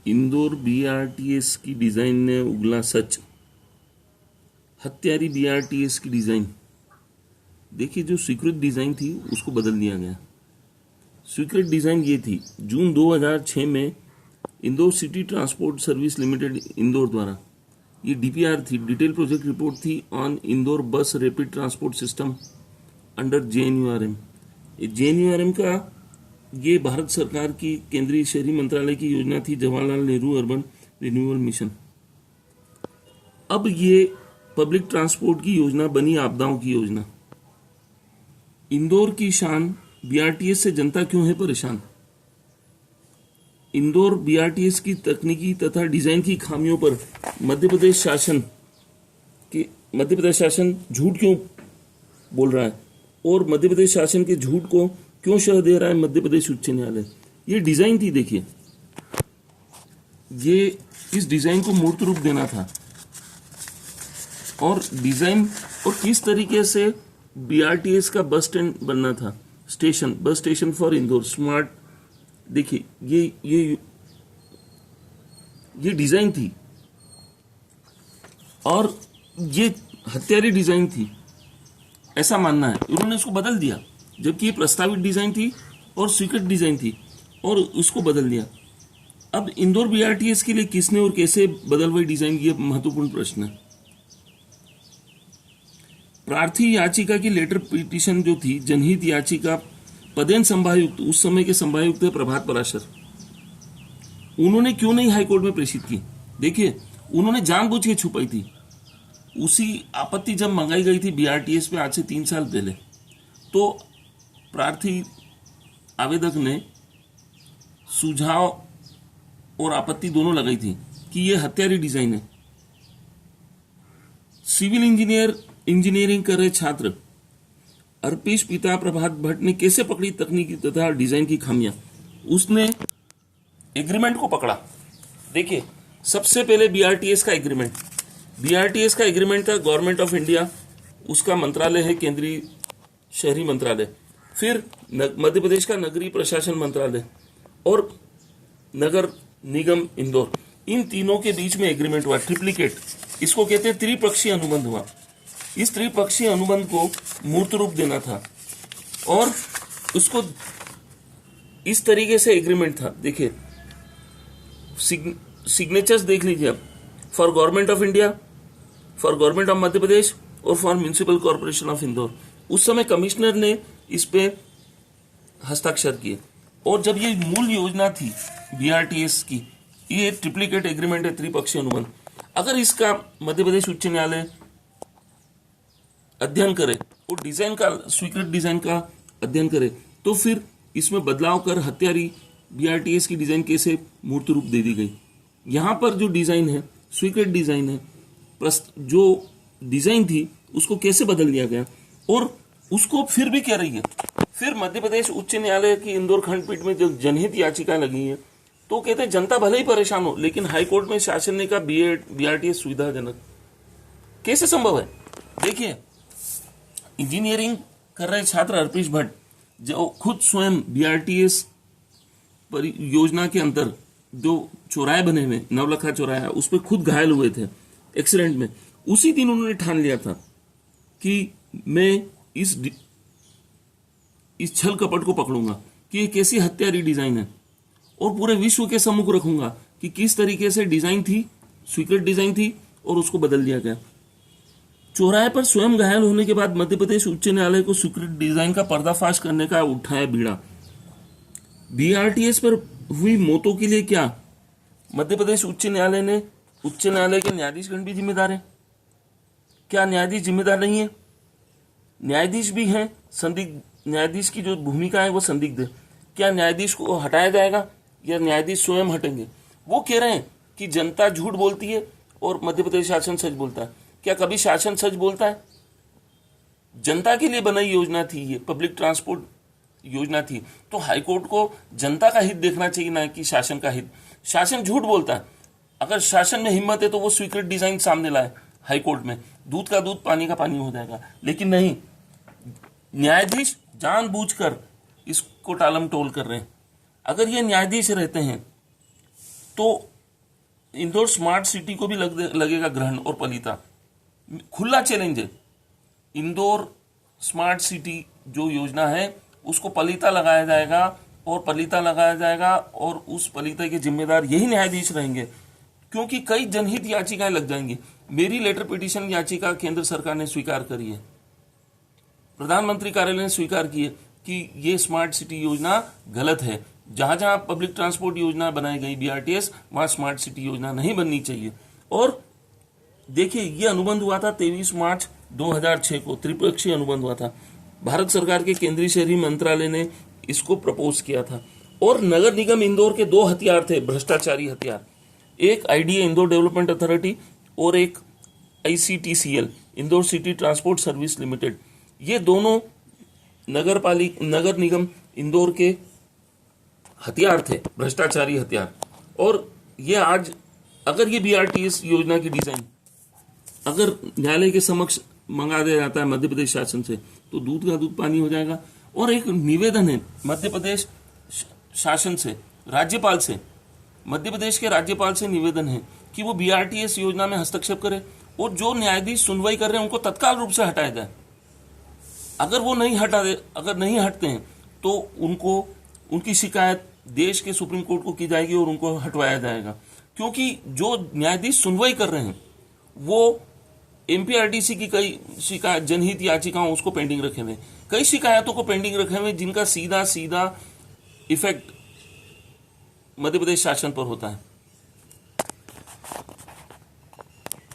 Indore BRTS की design ने उगला सच। हत्यारी बीआरटीएस की डिजाइन देखिए, जो स्वीकृत डिजाइन थी उसको बदल दिया गया। स्वीकृत डिजाइन ये थी, जून 2006 में Indore city transport service limited Indore द्वारा ये डीपीआर थी, डिटेल प्रोजेक्ट रिपोर्ट थी ऑन इंदौर बस रैपिड ट्रांसपोर्ट सिस्टम अंडर जेएनयूआरएम। जेएनयूआरएम का ये भारत सरकार की केंद्रीय शहरी मंत्रालय की योजना थी, Jawaharlal Nehru urban renewal mission. अब ये पब्लिक ट्रांसपोर्ट की योजना बनी आपदाओं की योजना। इंदौर की शान, बीआरटीएस से जनता क्यों है परेशान। इंदौर बीआरटीएस की तकनीकी तथा डिजाइन की खामियों पर मध्य प्रदेश शासन झूठ क्यों बोल रहा है और मध्य प्रदेश शासन के झूठ को क्यों शह दे रहा है मध्य प्रदेश उच्च न्यायालय। ये डिजाइन थी, देखिए, ये इस डिजाइन को मूर्त रूप देना था और डिजाइन और किस तरीके से बीआरटीएस का बस स्टैंड बनना था, station, bus station for Indore smart. देखिए, ये डिजाइन थी और ये हत्यारी डिजाइन थी, ऐसा मानना है। उन्होंने इसको बदल दिया, जबकि ये प्रस्तावित डिजाइन थी और स्वीकृत डिजाइन थी और उसको बदल दिया। अब इंदौर बीआरटीएस के लिए किसने और कैसे बदल हुई डिजाइन, ये महत्वपूर्ण प्रश्न है। प्रार्थी याचिका की लेटर पिटीशन जो थी, जनहित याचिका, पदेन संभायुक्त, उस समय के संभायुक्त है प्रभात पराशर, उन्होंने क्यों नहीं हाईकोर्ट में प्रेषित की। देखिए, उन्होंने जानबूझ के छुपाई थी। उसी आपत्ति जब मंगाई गई थी बीआरटीएस पे आज से 3 साल पहले, तो प्रार्थी आवेदक ने सुझाव और आपत्ति दोनों लगाई थी कि यह हत्यारी डिजाइन है। सिविल इंजीनियरिंग कर रहे छात्र अर्पिश पिता प्रभात भट्ट ने कैसे पकड़ी तकनीकी तथा डिजाइन की खामियां। उसने एग्रीमेंट को पकड़ा। देखिए, सबसे पहले बीआरटीएस का एग्रीमेंट था गवर्नमेंट ऑफ इंडिया, उसका मंत्रालय है केंद्रीय शहरी मंत्रालय, फिर मध्य प्रदेश का नगरीय प्रशासन मंत्रालय और नगर निगम इंदौर, इन तीनों के बीच में एग्रीमेंट हुआ, ट्रिप्लिकेट, इसको कहते हैं त्रिपक्षीय अनुबंध हुआ। इस त्रिपक्षीय अनुबंध को मूर्त रूप देना था और उसको इस तरीके से एग्रीमेंट था। देखिए, सिग्नेचर्स देख लीजिए आप, for government of India, for government of Madhya Pradesh और for municipal corporation of Indore. उस समय कमिश्नर ने इस पे हस्ताक्षर किए और जब ये मूल योजना थी बीआरटीएस की, ये ट्रिप्लिकेट एग्रीमेंट है, त्रिपक्षीय अनुबंध, अगर इसका मध्य प्रदेश उच्च न्यायालय अध्ययन करे और डिजाइन का, स्वीकृत डिजाइन का अध्ययन करे, तो फिर इसमें बदलाव कर हत्यारी बीआरटीएस की डिजाइन कैसे मूर्त रूप दे दी गई। यहां पर जो डिजाइन है, स्वीकृत डिजाइन है, जो डिजाइन थी उसको कैसे बदल दिया गया और उसको फिर भी कह रही है। फिर मध्य प्रदेश उच्च न्यायालय की इंदौर खंडपीठ में जो जनहित याचिका लगी है, तो कहते हैं जनता भले ही परेशान हो, लेकिन हाईकोर्ट में शासन ने कहा बीआरटीएस सुविधाजनक। कैसे संभव है। देखिए, इंजीनियरिंग कर रहे छात्र अर्पिश भट्ट, जो खुद स्वयं बीआरटीएस योजना के अंतर जो चौराहे बने हुए, नवलखा चौराहा, उस पर खुद घायल हुए थे एक्सीडेंट में, उसी दिन उन्होंने ठान लिया था कि मैं इस छल कपट को पकड़ूंगा कि ये कैसी हत्यारी डिजाइन है और पूरे विश्व के सम्मुख रखूंगा कि किस तरीके से डिजाइन थी, स्वीकृत डिजाइन थी और उसको बदल दिया गया। चौराहे पर स्वयं घायल होने के बाद मध्य प्रदेश उच्च न्यायालय को स्वीकृत डिजाइन का पर्दाफाश करने का उठाया बीड़ा। बीआरटीएस पर हुई मौतों के लिए क्या मध्य प्रदेश उच्च न्यायालय के न्यायाधीशगण भी जिम्मेदार है? क्या न्यायाधीश जिम्मेदार नहीं है? न्यायाधीश भी हैं संदिग्ध, न्यायाधीश की जो भूमिका है वो संदिग्ध है। क्या न्यायाधीश को हटाया जाएगा या न्यायाधीश स्वयं हटेंगे? वो कह रहे हैं कि जनता झूठ बोलती है और मध्य प्रदेश शासन सच बोलता है। क्या कभी शासन सच बोलता है? जनता के लिए बनाई योजना थी, ये पब्लिक ट्रांसपोर्ट योजना थी, तो हाईकोर्ट को जनता का हित देखना चाहिए, ना कि शासन का हित। शासन झूठ बोलता है। अगर शासन में हिम्मत है तो वो स्वीकृत डिजाइन सामने लाए हाईकोर्ट में, दूध का दूध पानी का पानी हो जाएगा। लेकिन नहीं, न्यायाधीश जानबूझकर इसको टालम टोल कर रहे हैं। अगर ये न्यायाधीश रहते हैं तो इंदौर स्मार्ट सिटी को भी लगेगा ग्रहण और पलीता। खुला चैलेंज है, इंदौर स्मार्ट सिटी जो योजना है उसको पलीता लगाया जाएगा, और पलीता लगाया जाएगा और उस पलीता के जिम्मेदार यही न्यायाधीश रहेंगे, क्योंकि कई जनहित याचिकाएं लग जाएंगी। मेरी लेटर पिटीशन याचिका केंद्र सरकार ने स्वीकार करी है, प्रधानमंत्री कार्यालय ने स्वीकार की है कि ये स्मार्ट सिटी योजना गलत है। जहां जहां पब्लिक ट्रांसपोर्ट योजना बनाई गई BRTS, वहां स्मार्ट सिटी योजना नहीं बननी चाहिए। और देखिए, ये अनुबंध हुआ था 23 मार्च 2006 को, त्रिपक्षीय अनुबंध हुआ था। भारत सरकार के केंद्रीय शहरी मंत्रालय ने इसको प्रपोज किया था। और नगर निगम इंदौर के 2 हथियार थे, भ्रष्टाचारी हथियार, एक IDA इंदौर डेवलपमेंट अथॉरिटी और एक ICTCL Indore city transport service limited. ये दोनों नगर निगम इंदौर के हथियार थे, भ्रष्टाचारी हथियार। और ये आज अगर ये BRTS योजना की डिजाइन अगर न्यायालय के समक्ष मंगा दिया जाता है मध्य प्रदेश शासन से, तो दूध का दूध पानी हो जाएगा। और एक निवेदन है मध्य प्रदेश शासन से, राज्यपाल से, मध्य प्रदेश के राज्यपाल से निवेदन है कि वो BRTS योजना में हस्तक्षेप करे और जो न्यायाधीश सुनवाई कर रहे हैं उनको तत्काल रूप से हटाया जाए। अगर वो नहीं हटते हैं तो उनकी शिकायत देश के सुप्रीम कोर्ट को की जाएगी और उनको हटवाया जाएगा, क्योंकि जो न्यायाधीश सुनवाई कर रहे हैं वो MPRDC की कई शिकायत, जनहित याचिकाओं उसको पेंडिंग रखे हुए, कई शिकायतों को पेंडिंग रखे हुए जिनका सीधा इफेक्ट मध्य प्रदेश शासन पर होता है।